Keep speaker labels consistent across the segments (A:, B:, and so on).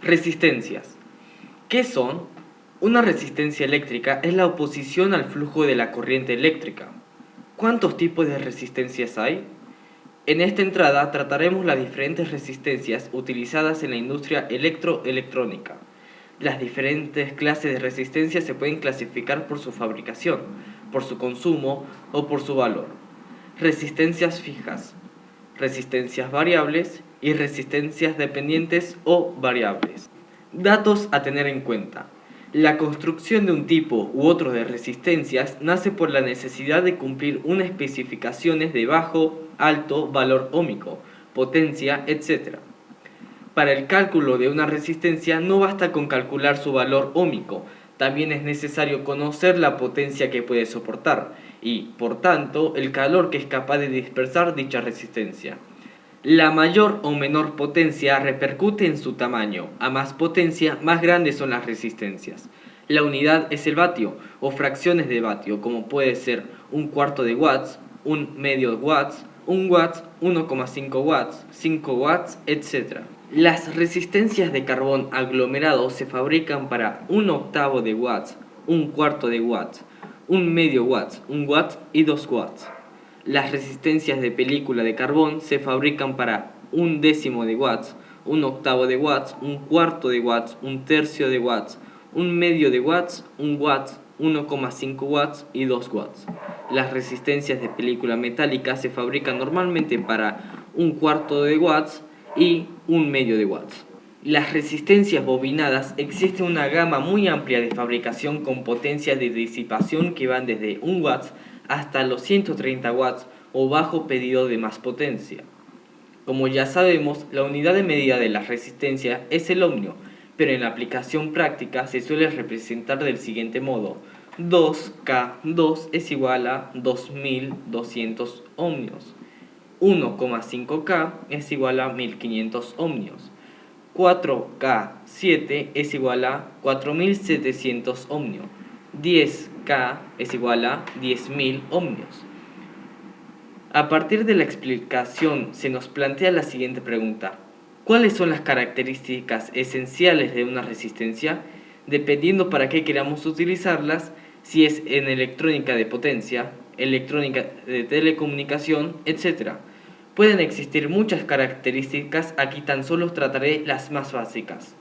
A: Resistencias. ¿Qué son? Una resistencia eléctrica es la oposición al flujo de la corriente eléctrica. ¿Cuántos tipos de resistencias hay? En esta entrada trataremos las diferentes resistencias utilizadas en la industria electroelectrónica. Las diferentes clases de resistencia se pueden clasificar por su fabricación, por su consumo o por su valor. Resistencias fijas, resistencias variables y resistencias dependientes o variables. Datos a tener en cuenta. La construcción de un tipo u otro de resistencias nace por la necesidad de cumplir unas especificaciones de bajo, alto valor óhmico, potencia, etc. Para el cálculo de una resistencia no basta con calcular su valor óhmico, también es necesario conocer la potencia que puede soportar y, por tanto, el calor que es capaz de dispersar dicha resistencia. La mayor o menor potencia repercute en su tamaño. A más potencia, más grandes son las resistencias. La unidad es el vatio o fracciones de vatio, como puede ser un cuarto de watts, un medio watts, un watts, 1,5 watts, 5 watts, etc. Las resistencias de carbón aglomerado se fabrican para un octavo de watts, un cuarto de watts, un medio watts, un watt y 2 watts. Las resistencias de película de carbón se fabrican para un décimo de watts, un octavo de watts, un cuarto de watts, un tercio de watts, un medio de watts, un watt, 1,5 watts y 2 watts. Las resistencias de película metálica se fabrican normalmente para un cuarto de watts y un medio de watts. Las resistencias bobinadas existe una gama muy amplia de fabricación con potencias de disipación que van desde 1 watts hasta los 130 watts o bajo pedido de más potencia. Como ya sabemos, la unidad de medida de la resistencia es el ohmio, pero en la aplicación práctica se suele representar del siguiente modo: 2K2 es igual a 2200 ohmios, 1,5K es igual a 1500 ohmios, 4K7 es igual a 4700 ohmios, 10K es igual a 10.000 ohmios. A partir de la explicación se nos plantea la siguiente pregunta: ¿cuáles son las características esenciales de una resistencia? Dependiendo para qué queramos utilizarlas, si es en electrónica de potencia, electrónica de telecomunicación, etc. Pueden existir muchas características, aquí tan solo trataré las más básicas.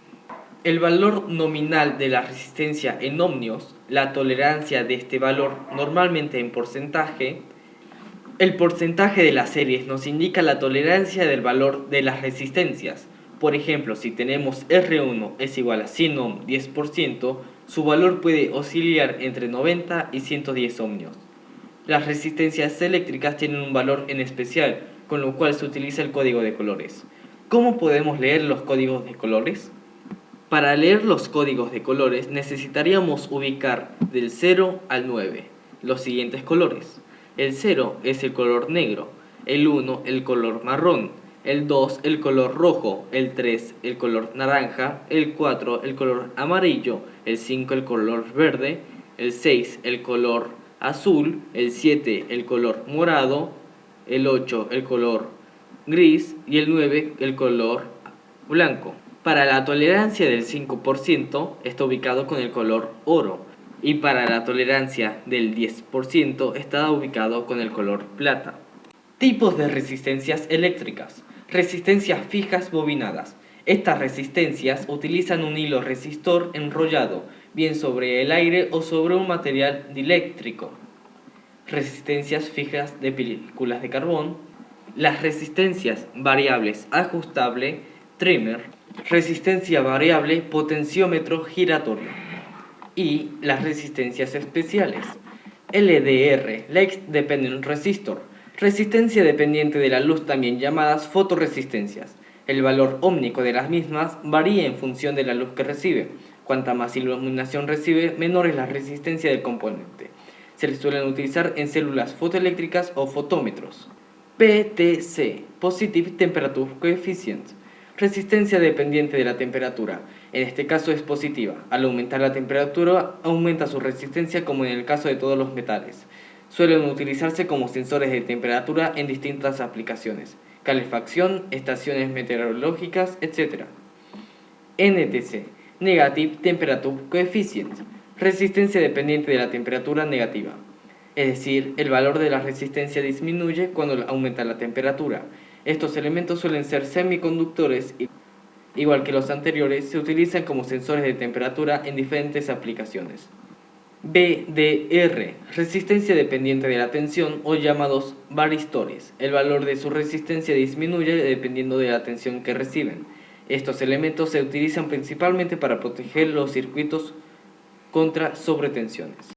A: El valor nominal de la resistencia en ohmios, la tolerancia de este valor normalmente en porcentaje. El porcentaje de las series nos indica la tolerancia del valor de las resistencias. Por ejemplo, si tenemos R1 es igual a 100 ohm 10%, su valor puede oscilar entre 90 y 110 ohmios. Las resistencias eléctricas tienen un valor en especial, con lo cual se utiliza el código de colores. ¿Cómo podemos leer los códigos de colores? Para leer los códigos de colores necesitaríamos ubicar del 0 al 9 los siguientes colores. El 0 es el color negro, el 1 el color marrón, el 2 el color rojo, el 3 el color naranja, el 4 el color amarillo, el 5 el color verde, el 6 el color azul, el 7 el color morado, el 8 el color gris y el 9 el color blanco. Para la tolerancia del 5% está ubicado con el color oro y para la tolerancia del 10% está ubicado con el color plata. Tipos de resistencias eléctricas. Resistencias fijas bobinadas. Estas resistencias utilizan un hilo resistor enrollado, bien sobre el aire o sobre un material dieléctrico. Resistencias fijas de películas de carbón. Las resistencias variables ajustable, trimmer. Resistencia variable, potenciómetro giratorio. Y las resistencias especiales. LDR, Lex Dependent Resistor, resistencia dependiente de la luz, también llamadas fotoresistencias. El valor óhmico de las mismas varía en función de la luz que recibe. Cuanta más iluminación recibe, menor es la resistencia del componente. Se les suelen utilizar en células fotoeléctricas o fotómetros. PTC, Positive Temperature Coefficient, resistencia dependiente de la temperatura. En este caso es positiva. Al aumentar la temperatura, aumenta su resistencia, como en el caso de todos los metales. Suelen utilizarse como sensores de temperatura en distintas aplicaciones: calefacción, estaciones meteorológicas, etc. NTC, Negative Temperature Coefficient, resistencia dependiente de la temperatura negativa. Es decir, el valor de la resistencia disminuye cuando aumenta la temperatura. Estos elementos suelen ser semiconductores y, igual que los anteriores, se utilizan como sensores de temperatura en diferentes aplicaciones. BDR, resistencia dependiente de la tensión o llamados varistores. El valor de su resistencia disminuye dependiendo de la tensión que reciben. Estos elementos se utilizan principalmente para proteger los circuitos contra sobretensiones.